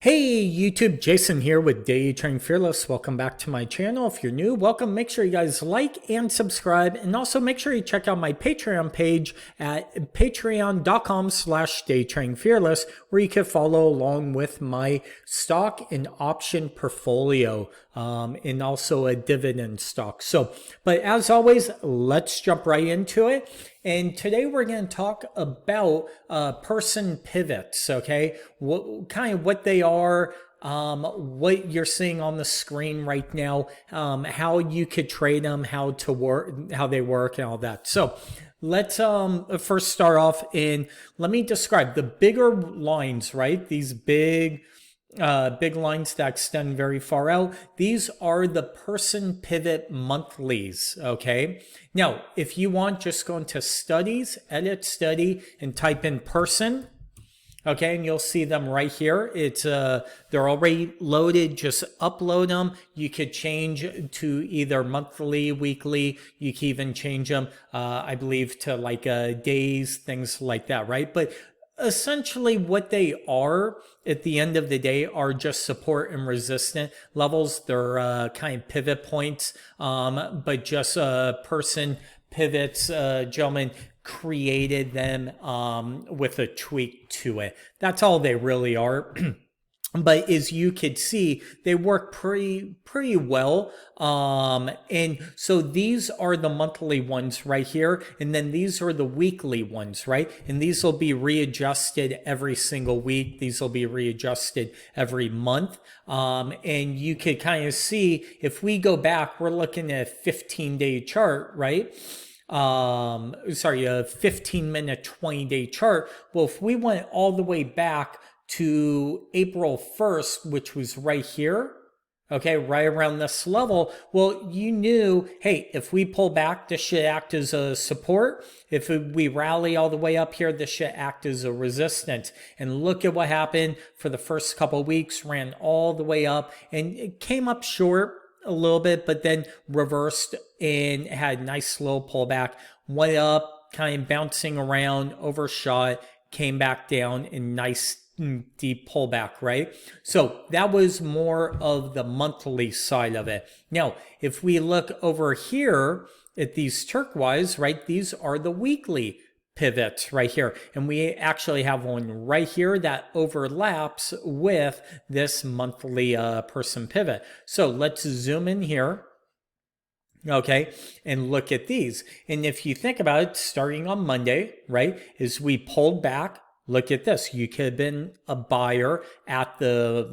Hey YouTube, Jason here with Day Trading Fearless. Welcome back to my channel. If you're new, welcome. Make sure you guys like and subscribe, and also make sure you check out my Patreon page at patreon.com/daytradingfearless, where you can follow along with my stock and option portfolio, and also a dividend stock. But as always, let's jump right into it. And today we're going to talk about person pivots, okay? What they are, what you're seeing on the screen right now, how you could trade them, how they work, and all that. So let's first start off and let me describe the bigger lines, right? These big lines that extend very far out. These are the person pivot monthlies, okay? Now, if you want, just go into studies, edit study, and type in person, okay? And you'll see them right here. They're already loaded. Just upload them. You could change to either monthly, weekly. You can even change them, I believe, to like days, things like that, right? But essentially what they are at the end of the day are just support and resistance levels. They're kind of pivot points, but just person pivots. Gentlemen created them with a tweak to it. That's all they really are. But as you could see, they work pretty well. And so these are the monthly ones right here. And then these are the weekly ones, right? And these will be readjusted every single week. These will be readjusted every month. And you could kind of see, if we go back, we're looking at a 15-day chart, right? A 15-minute, 20-day chart. Well, if we went all the way back to April 1st, which was right here, okay, right around this level, well, you knew, hey, if we pull back, this should act as a support. If we rally all the way up here, this should act as a resistance. And look at what happened for the first couple of weeks, ran all the way up, and it came up short a little bit, but then reversed and had a nice slow pullback, went up, kind of bouncing around, overshot, came back down, and nice deep pullback, right? So that was more of the monthly side of it. Now, if we look over here at these turquoise, right, these are the weekly pivots right here. And we actually have one right here that overlaps with this monthly person pivot. So let's zoom in here. Okay, and look at these. And if you think about it, starting on Monday, right, as we pulled back, look at this. You could have been a buyer at the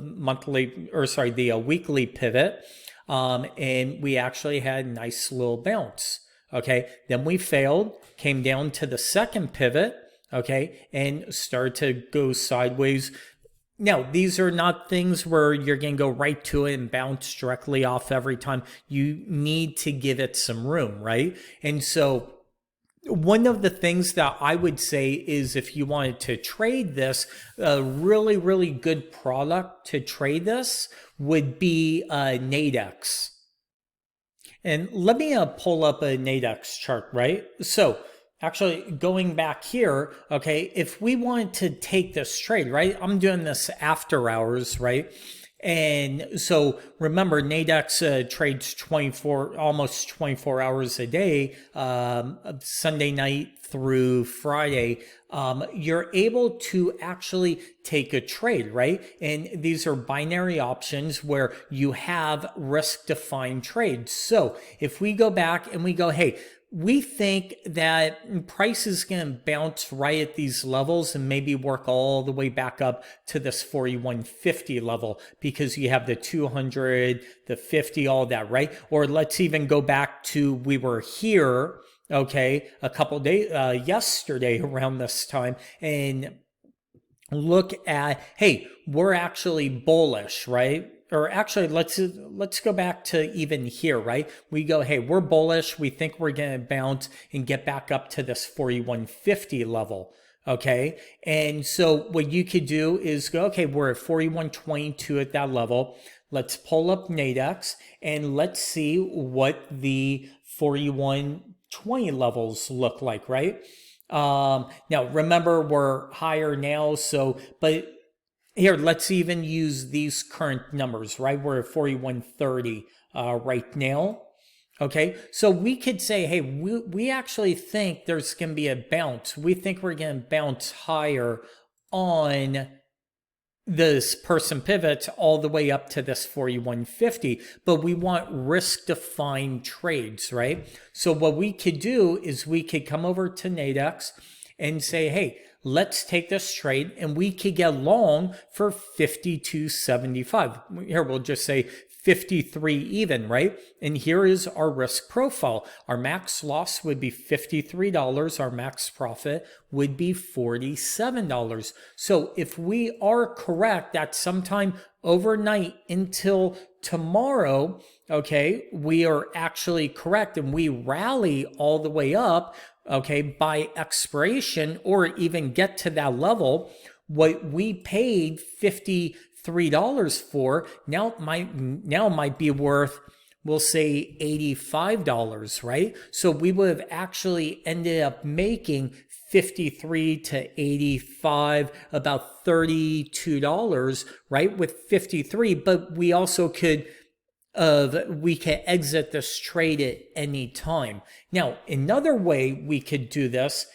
weekly pivot. And we actually had a nice little bounce. Okay. Then we failed, came down to the second pivot. Okay. And started to go sideways. Now, these are not things where you're going to go right to it and bounce directly off every time. You need to give it some room, right? And so one of the things that I would say is, if you wanted to trade this, a really, really good product to trade this would be Nadex. And let me pull up a Nadex chart, right? So actually going back here, okay, if we wanted to take this trade, right? I'm doing this after hours, right? And so remember, Nadex trades almost 24 hours a day, Sunday night through Friday. You're able to actually take a trade, right? And these are binary options where you have risk-defined trades. So if we go back and we go, hey, we think that price is going to bounce right at these levels and maybe work all the way back up to this 4150 level, because you have the 200, the 50, all that, right? Or let's even go back to, we were here, okay, a couple days, yesterday around this time, and look at, hey, we're actually bullish, right? Or actually, let's go back to even here, right? We go, hey, we're bullish. We think we're going to bounce and get back up to this 4150 level, okay? And so what you could do is go, okay, we're at 4122 at that level. Let's pull up Nadex and let's see what the 4120 levels look like, right? Now, remember, we're higher now, but here, let's even use these current numbers, right? We're at 4130 right now. Okay, so we could say, hey, we actually think there's going to be a bounce. We think we're going to bounce higher on this person pivots all the way up to this 4150, but we want risk defined trades, right? So what we could do is we could come over to Nadex and say, hey, let's take this trade and we could get long for 52.75. Here, we'll just say 53 even, right? And here is our risk profile. Our max loss would be $53. Our max profit would be $47. So if we are correct that sometime overnight until tomorrow, okay, we are actually correct and we rally all the way up, okay, by expiration or even get to that level, what we paid $53 for now might be worth, we'll say $85, right? So we would have actually ended up making 53 to 85, about $32, right? With 53, but we also could we can exit this trade at any time. Now, another way we could do this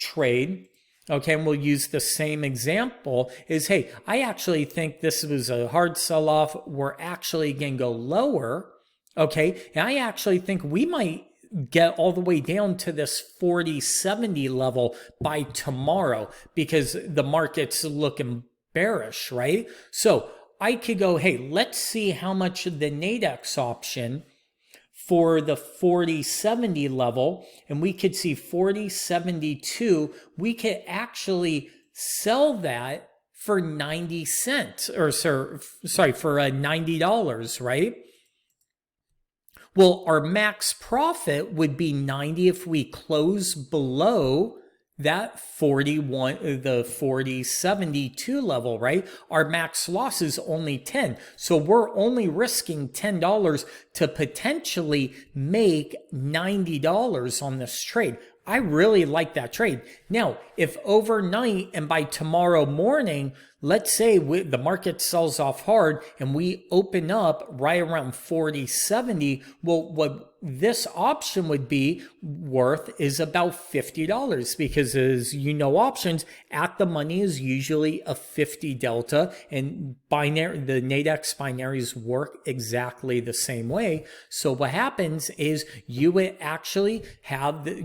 trade, okay, and we'll use the same example, is, hey, I actually think this was a hard sell-off. We're actually going to go lower, okay? And I actually think we might get all the way down to this 40.70 level by tomorrow because the market's looking bearish, right? So I could go, hey, let's see how much the Nadex option for the 40.70 level, and we could see 40.72. We could actually sell that for 90 cents, or sorry, for $90, right? Well, our max profit would be 90 if we close below that 40.72 level, right? Our max loss is only 10. So we're only risking $10 to potentially make $90 on this trade. I really like that trade. Now, if overnight and by tomorrow morning, let's say the market sells off hard and we open up right around 40.70, well, what this option would be worth is about $50 because, as you know, options at the money is usually a 50 delta, and the Nadex binaries work exactly the same way. So what happens is you would actually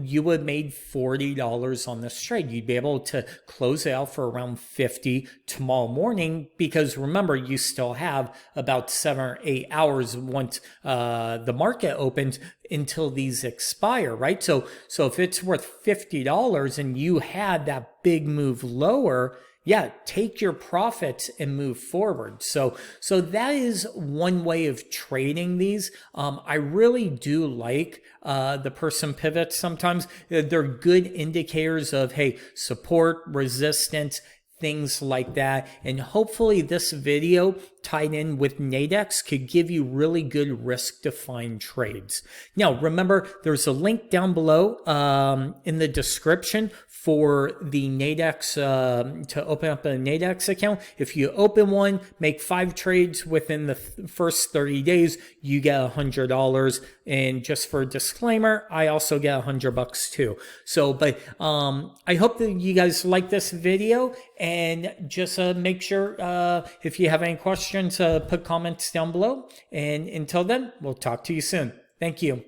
you would made $40 on this trade. You'd be able to close it out for around 50 tomorrow morning, because remember, you still have about 7 or 8 hours once the market opens until these expire, right? So if it's worth $50 and you had that big move lower, yeah, take your profits and move forward. So that is one way of trading these. I really do like the person pivots. Sometimes they're good indicators of, hey, support, resistance, things like that. And hopefully this video tied in with Nadex could give you really good risk-defined trades. Now, remember, there's a link down below in the description for the Nadex, to open up a Nadex account. If you open one, make 5 trades within the first 30 days, you get $100. And just for a disclaimer, I also get $100 too. So, but I hope that you guys like this video, and just make sure if you have any questions, put comments down below. And until then, we'll talk to you soon. Thank you.